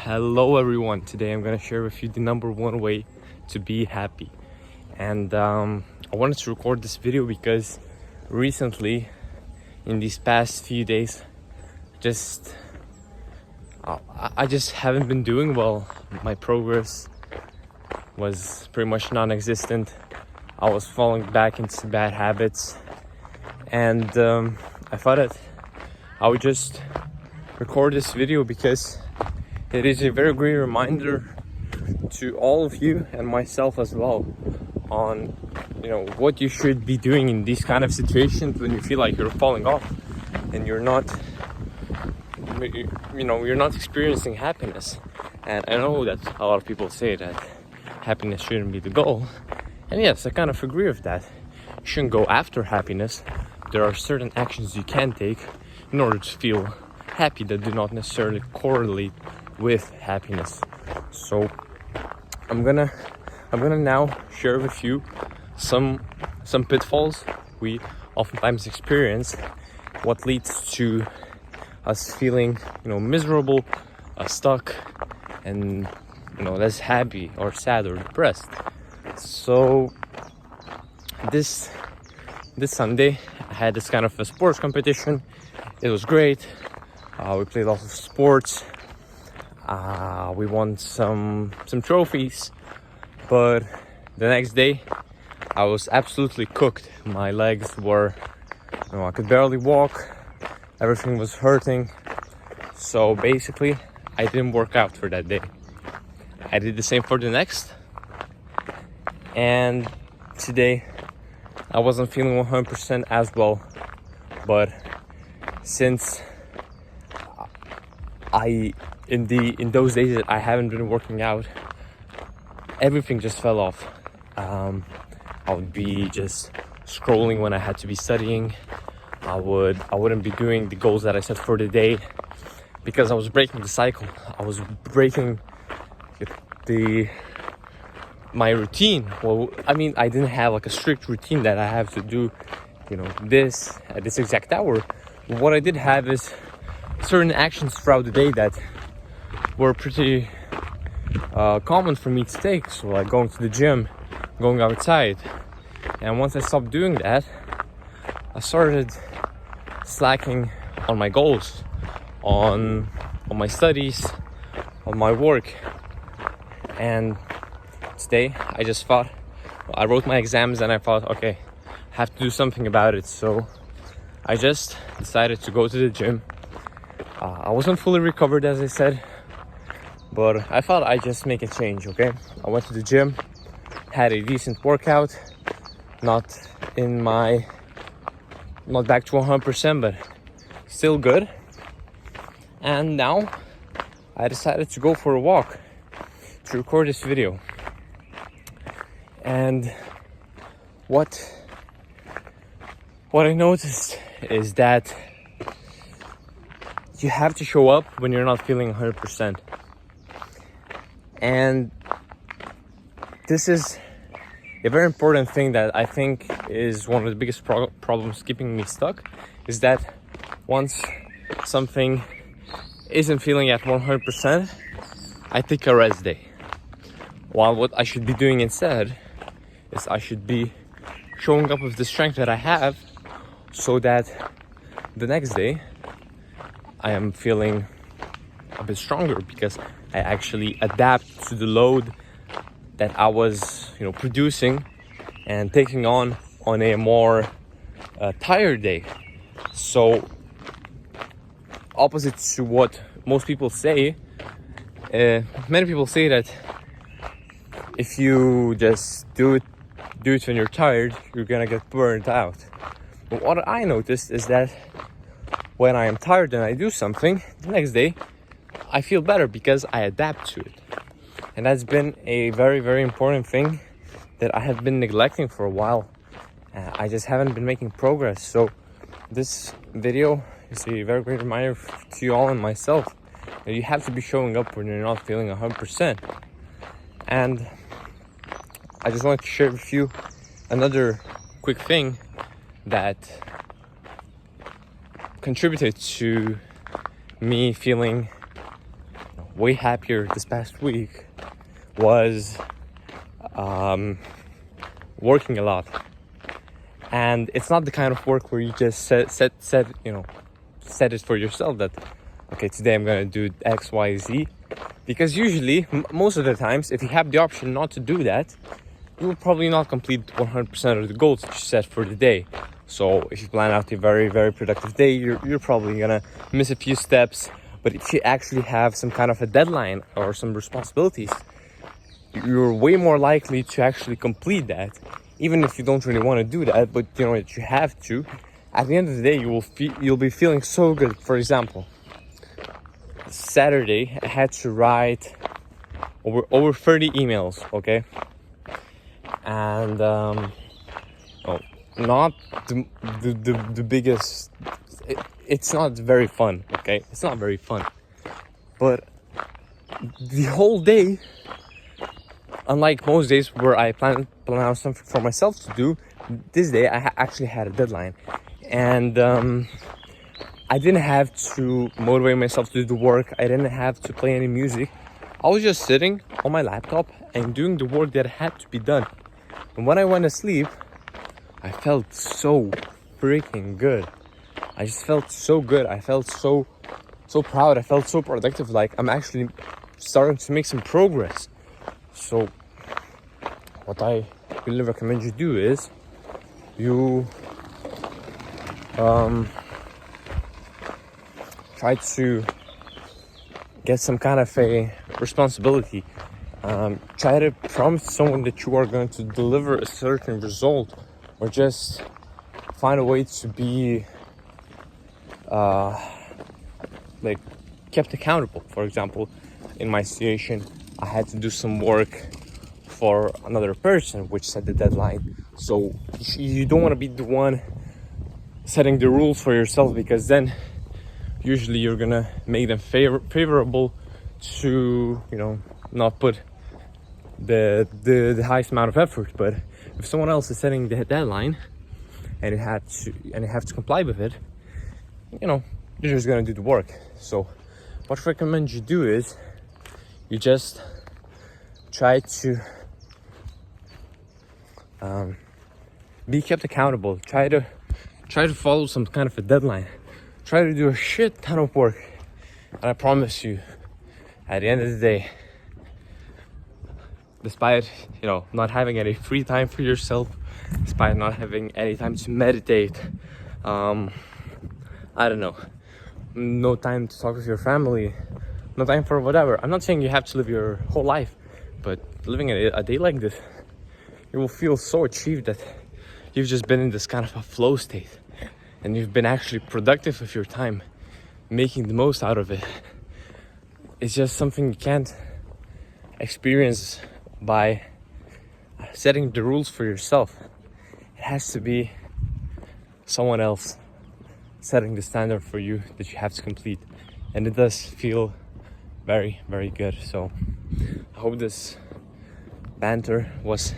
Hello everyone, today I'm going to share with you the number one way to be happy. And I wanted to record this video because recently, in these past few days, I just haven't been doing well. My progress was pretty much non-existent. I was falling back into bad habits, and I thought that I would just record this video because it is a very great reminder to all of you and myself as well on what you should be doing in these kind of situations when you feel like you're falling off and you're not experiencing happiness. And I know that a lot of people say that happiness shouldn't be the goal, and yes, I kind of agree with that. You shouldn't go after happiness. There are certain actions you can take in order to feel happy that do not necessarily correlate with happiness. So I'm gonna now share with you some pitfalls we oftentimes experience, what leads to us feeling miserable, stuck, and less happy or sad or depressed. So this Sunday I had this kind of a sports competition. It was great. We played lots of sports. We won some trophies, but the next day I was absolutely cooked. My legs were, I could barely walk. Everything was hurting. So basically, I didn't work out for that day. I did the same for the next. And today, I wasn't feeling 100% as well. But since in those days that I haven't been working out, everything just fell off. I would be just scrolling when I had to be studying. I wouldn't be doing the goals that I set for the day because I was breaking the cycle. I was breaking my routine. Well, I didn't have like a strict routine that I have to do, this at this exact hour. What I did have is certain actions throughout the day that were pretty common for me to take. So like going to the gym, going outside. And once I stopped doing that, I started slacking on my goals, on my studies, on my work. And today I just thought, I wrote my exams and I thought, okay, I have to do something about it. So I just decided to go to the gym. I wasn't fully recovered, as I said, but I thought I'd just make a change, okay? I went to the gym, had a decent workout, not back to 100%, but still good. And now I decided to go for a walk to record this video. And what I noticed is that you have to show up when you're not feeling 100%. And this is a very important thing that I think is one of the biggest problems keeping me stuck, is that once something isn't feeling at 100%, I take a rest day. While what I should be doing instead is I should be showing up with the strength that I have so that the next day I am feeling a bit stronger because I actually adapt to the load that I was, producing and taking on a more tired day. So, opposite to what most people say, many people say that if you just do it when you're tired, you're gonna get burned out. But what I noticed is that when I am tired and I do something, the next day I feel better because I adapt to it. And that's been a very, very important thing that I have been neglecting for a while. I just haven't been making progress. So this video is a very great reminder to you all and myself that you have to be showing up when you're not feeling 100%. And I just wanted to share with you another quick thing that contributed to me feeling way happier this past week was working a lot. And it's not the kind of work where you just set it for yourself that, okay, today I'm gonna do X, Y, Z. Because usually, most of the times, if you have the option not to do that, you will probably not complete 100% of the goals that you set for the day. So if you plan out a very, very productive day, you're probably gonna miss a few steps. But if you actually have some kind of a deadline or some responsibilities, you're way more likely to actually complete that. Even if you don't really want to do that, but you know that you have to. At the end of the day, you'll be feeling so good. For example, Saturday I had to write over 30 emails, okay? And not the biggest. It's not very fun, okay? It's not very fun. But the whole day, unlike most days where I plan out something for myself to do, this day I actually had a deadline. And I didn't have to motivate myself to do the work. I didn't have to play any music. I was just sitting on my laptop and doing the work that had to be done. And when I went to sleep, I felt so freaking good. I just felt so good. I felt so proud. I felt so productive. Like I'm actually starting to make some progress. So what I really recommend you do is you try to get some kind of a responsibility. Try to promise someone that you are going to deliver a certain result, or just find a way to be like kept accountable. For example, in my situation, I had to do some work for another person which set the deadline. So you don't want to be the one setting the rules for yourself, because then usually you're gonna make them favorable to, you know, not put the highest amount of effort. But if someone else is setting the deadline and you have to comply with it, you know, you're just gonna do the work. So what I recommend you do is you just try to be kept accountable. Try to follow some kind of a deadline. Try to do a shit ton of work, and I promise you, at the end of the day, despite, you know, not having any free time for yourself, despite not having any time to meditate, I don't know, no time to talk with your family, no time for whatever. I'm not saying you have to live your whole life, but living a day like this, you will feel so achieved that you've just been in this kind of a flow state, and you've been actually productive with your time, making the most out of it. It's just something you can't experience by setting the rules for yourself. It has to be someone else setting the standard for you that you have to complete, and it does feel very, very good. So I hope this banter was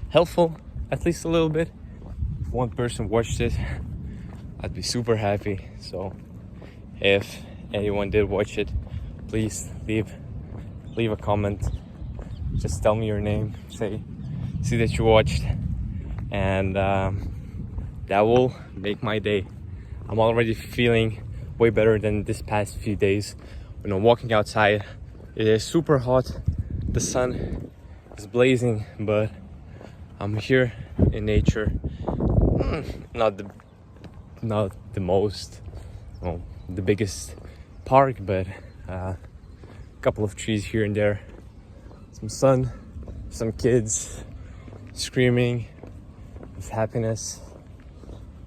helpful, at least a little bit. If one person watched it, I'd be super happy. So if anyone did watch it, please leave a comment. Just tell me your name, say that you watched, and that will make my day. I'm already feeling way better than this past few days. When I'm walking outside, it is super hot, the sun is blazing, but I'm here in nature. Not the most, well, the biggest park, but a couple of trees here and there, some sun, some kids screaming with happiness.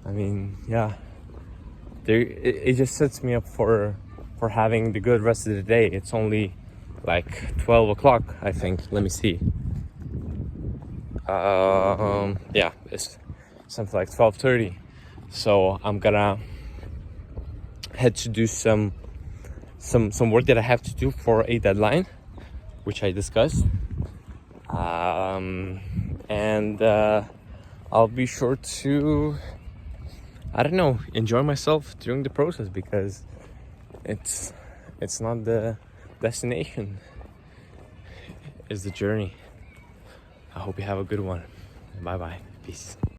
I mean, yeah, it just sets me up for having the good rest of the day. It's only like 12 o'clock, I think. Let me see. Yeah, it's something like 12:30. So I'm gonna head to do some work that I have to do for a deadline, which I discussed. And I'll be sure to, I don't know, enjoy myself during the process, because it's not the destination, it's the journey. I hope you have a good one. Bye bye. Peace.